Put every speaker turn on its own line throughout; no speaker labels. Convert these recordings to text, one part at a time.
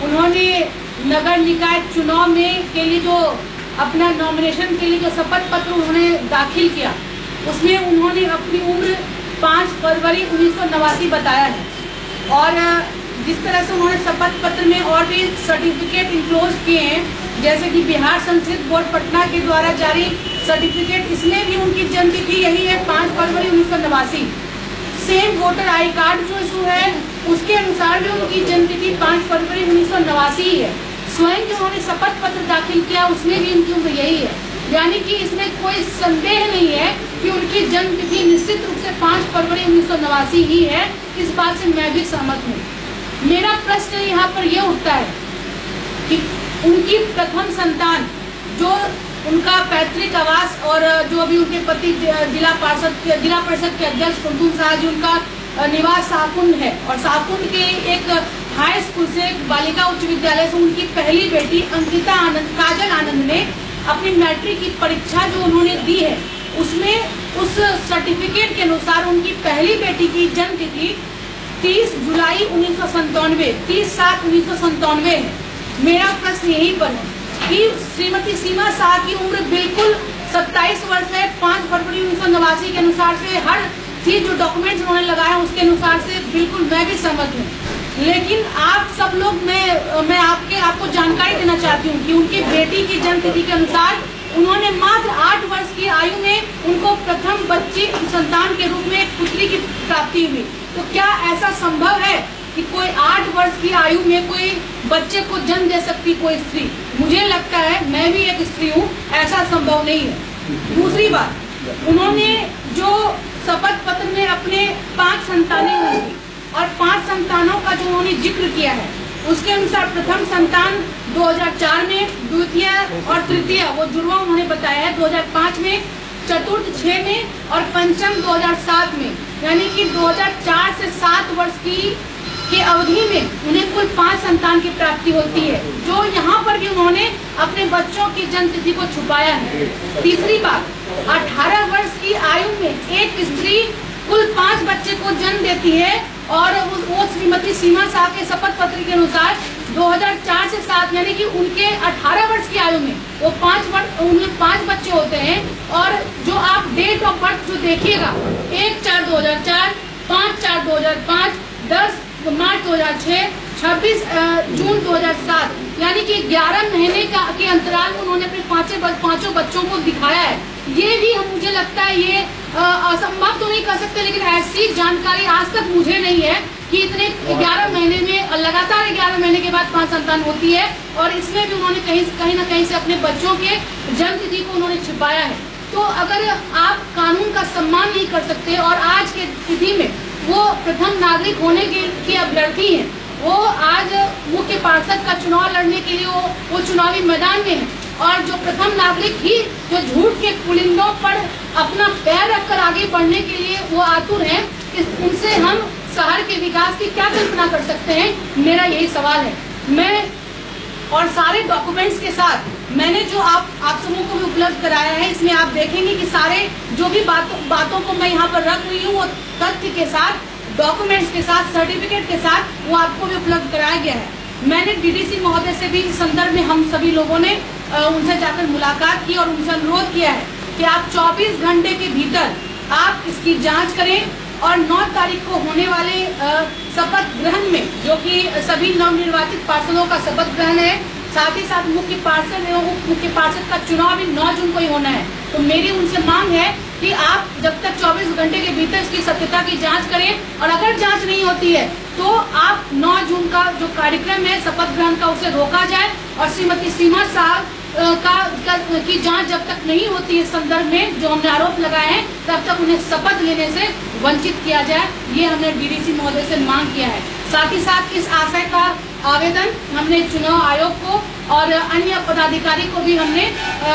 उन्होंने नगर निकाय चुनाव में के लिए जो अपना नॉमिनेशन के लिए जो शपथ पत्र उन्होंने दाखिल किया, उसमें उन्होंने अपनी उम्र 5 फरवरी 1989 बताया है। और जिस तरह से उन्होंने शपथ पत्र में और भी सर्टिफिकेट इंक्लोज किए हैं, जैसे कि बिहार संस्कृत बोर्ड पटना के द्वारा जारी सर्टिफिकेट, इसमें भी उनकी जन्मतिथि यही है 5 फरवरी 1989। सेम वोटर आई कार्ड जो इशू है उसके अनुसार भी उनकी जन्मतिथि 5 फरवरी 1989 ही है। स्वयं जो उन्होंने शपथ पत्र दाखिल किया उसमें भी उनकी उम्र यही है, यानी कि इसमें कोई संदेह नहीं है कि उनकी जन्मतिथि निश्चित रूप से 5 फरवरी 1989 ही है। इस बात से मैं भी सहमत हूँ। मेरा प्रश्न यहाँ पर यह उठता है कि उनकी प्रथम संतान जो उनका पैतृक आवास और जो अभी उनके पति जिला परिषद के अध्यक्ष कुमकुम शाह जी, उनका निवास शाहकुंड है, और शाहकुंड के एक हाई स्कूल से बालिका उच्च विद्यालय से उनकी पहली बेटी अंकिता आनंद, काजल आनंद ने अपनी मैट्रिक की परीक्षा जो उन्होंने दी है, उसमें उस सर्टिफिकेट के अनुसार उनकी पहली बेटी की जन्म तिथि 30 जुलाई 1997, 30/7/1997 है। मेरा प्रश्न यहीं पर है कि श्रीमती सीमा शाह की उम्र बिल्कुल 27 वर्ष है। 5 फरवरी 1989 के अनुसार से हर चीज जो डॉक्यूमेंट्स उन्होंने लगाया उसके अनुसार से बिल्कुल मैं भी सहमत हूँ। लेकिन आप सब लोग, मैं आपको जानकारी देना चाहती हूँ कि उनकी बेटी की जन्म तिथि के अनुसार उन्होंने मात्र 8 वर्ष की आयु में उनको प्रथम बच्ची संतान के रूप में एक पुत्री की प्राप्ति हुई। तो क्या ऐसा संभव है कि कोई 8 वर्ष की आयु में कोई बच्चे को जन्म दे सकती कोई स्त्री? मुझे लगता है, मैं भी एक स्त्री हूँ, ऐसा संभव नहीं है। दूसरी बात, उन्होंने जो शपथ पत्र में अपने 5 संतानें होंगी और 5 संतानों का जो उन्होंने जिक्र किया है उसके अनुसार प्रथम संतान 2004 में, द्वितीय और तृतीय वो जुड़वा उन्होंने बताया है 2005 में, चतुर्थ 6 में और पंचम 2007 में, यानी कि 2004 से 7 वर्ष की अवधि में उन्हें कुल 5 संतान की प्राप्ति होती है, जो यहाँ पर भी उन्होंने अपने बच्चों की जन्म तिथि को छुपाया है। तीसरी बात, 18 वर्ष की आयु में एक स्त्री कुल 5 बच्चे को जन्म देती है और वो श्रीमती सीमा शाह के शपथ पत्र के अनुसार 2004 से 7, यानी कि उनके 18 वर्ष की आयु में वो 5 बच्चे होते हैं। और जो आप डेट ऑफ बर्थ जो देखिएगा, 1/4/2004, 5/4/2005, 10 मार्च 2006, 26 जून 2007, यानी कि 11 महीने के अंतराल में उन्होंने अपने पांचों बच्चों को दिखाया है। ये भी मुझे लगता है ये असंभव तो नहीं कर सकते, लेकिन ऐसी जानकारी आज तक मुझे नहीं है कि इतने 11 महीने में लगातार 11 महीने के बाद 5 संतान होती है। और इसमें भी उन्होंने कहीं ना कहीं से अपने बच्चों के जन्म तिथि को उन्होंने छिपाया है। तो अगर आप कानून का सम्मान नहीं कर सकते और आज के तिथि में वो प्रथम नागरिक होने के अभ्यर्थी हैं, वो आज मुख्य पार्षद का चुनाव लड़ने के लिए वो चुनावी मैदान में है, और जो प्रथम नागरिक ही जो झूठ के पुलिंदों पर अपना पैर रखकर आगे बढ़ने के लिए वो आतुर हैं, उनसे हम शहर के विकास की क्या कल्पना कर सकते हैं? मेरा यही सवाल है। मैं और सारे डॉक्यूमेंट्स के साथ मैंने जो आप सबों को भी उपलब्ध कराया है, इसमें आप देखेंगे कि सारे जो भी बातों को मैं यहाँ पर रख रही हूँ वो तथ्य के साथ, डॉक्यूमेंट्स के साथ, सर्टिफिकेट के साथ वो आपको भी उपलब्ध कराया गया है। मैंने डीडीसी महोदय से भी इस संदर्भ में हम सभी लोगों ने उनसे जाकर मुलाकात की और उनसे अनुरोध किया है कि आप 24 घंटे के भीतर आप इसकी जांच करें और 9 तारीख को होने वाले शपथ ग्रहण में, जो कि सभी नवनिर्वाचित पार्षदों का शपथ ग्रहण है, साथ ही साथ मुख्य पार्षद एवं उप मुख्य पार्षद का चुनाव भी 9 जून को ही होना है। तो मेरी उनसे मांग है कि आप जब तक 24 घंटे के भीतर इसकी सत्यता की जांच करें, और अगर जांच नहीं होती है तो आप 9 जून का जो कार्यक्रम है शपथ ग्रहण का, उसे रोका जाए और श्रीमती सीमा शाह की जांच जब तक नहीं होती है इस संदर्भ में जो हमने आरोप लगाए हैं, तब तक उन्हें शपथ लेने से वंचित किया जाए। ये हमने डीडीसी महोदय से मांग किया है। साथ ही साथ इस आशय का आवेदन हमने चुनाव आयोग को और अन्य पदाधिकारी को भी हमने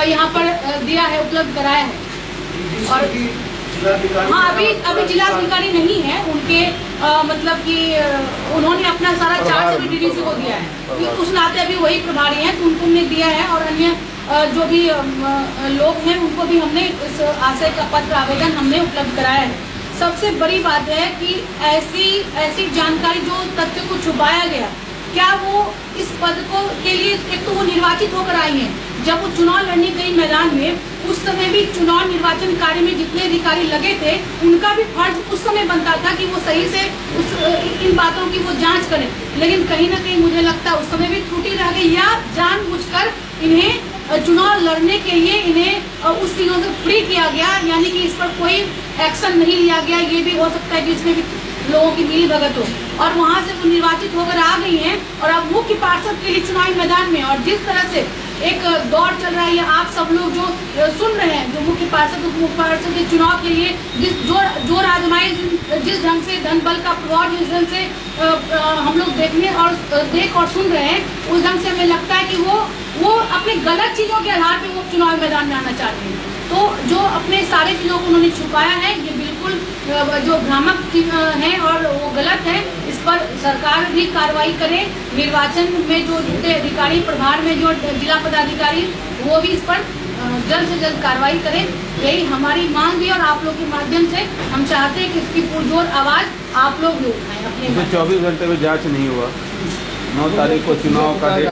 यहाँ पर दिया है, उपलब्ध कराया है। और हाँ, अभी जिलाधिकारी नहीं है उनके, मतलब कि उन्होंने अपना सारा चार्ज भी डीडीसी को दिया है, उस नाते अभी वही प्रभारी हैं, तो उनको हमने दिया है। और अन्य जो भी लोग हैं उनको भी हमने इस आशय का पत्र आवेदन हमने उपलब्ध कराया है। सबसे बड़ी बात है कि ऐसी जानकारी जो तथ्य को छुपाया गया, क्या वो इस पद को के लिए एक तो वो निर्वाचित होकर आई हैं। जब वो चुनाव लड़ने गई मैदान में, उस समय भी चुनाव निर्वाचन कार्य में जितने अधिकारी लगे थे, उनका भी फर्ज उस समय बनता था कि वो सही से इन बातों की वो जांच करें। लेकिन कहीं ना कहीं मुझे लगता है उस समय भी त्रुटि रह गई, या जानबूझकर इन्हें चुनाव लड़ने के लिए इन्हें उस चीजों से फ्री किया गया, यानी कि इस पर कोई एक्शन नहीं लिया गया। ये भी हो सकता है कि इसमें भी लोगों की मिली भगत हो, और वहां से वो निर्वाचित होकर आ गई हैं और अब मुख्य पार्षद के लिए चुनावी मैदान में। और जिस तरह से एक दौर चल रहा है, या आप सब लोग जो सुन रहे हैं, जो मुख्य पार्षद उप मुख्य पार्षद के चुनाव के लिए जो आजमाइश, जिस ढंग से धन बल का प्रभाव जिस ढंग से हम लोग देख और सुन रहे हैं, उस ढंग से हमें लगता है कि वो अपने गलत चीजों के आधार पर वो चुनाव मैदान में आना चाहते हैं। तो जो अपने सारे चीजों को उन्होंने छुपाया है, ये बिल्कुल जो भ्रामक है और वो गलत है। इस पर सरकार भी कार्रवाई करे। निर्वाचन में जो जितने अधिकारी, प्रभार में जो जिला पदाधिकारी, वो भी इस पर जल्द से जल्द कार्रवाई करें। यही हमारी मांग है, और आप लोग के माध्यम से हम चाहते हैं कि इसकी पुरजोर आवाज आप लोग भी उठाएं। अपने
24 घंटे में जांच नहीं हुआ, 9 तारीख को चुनाव का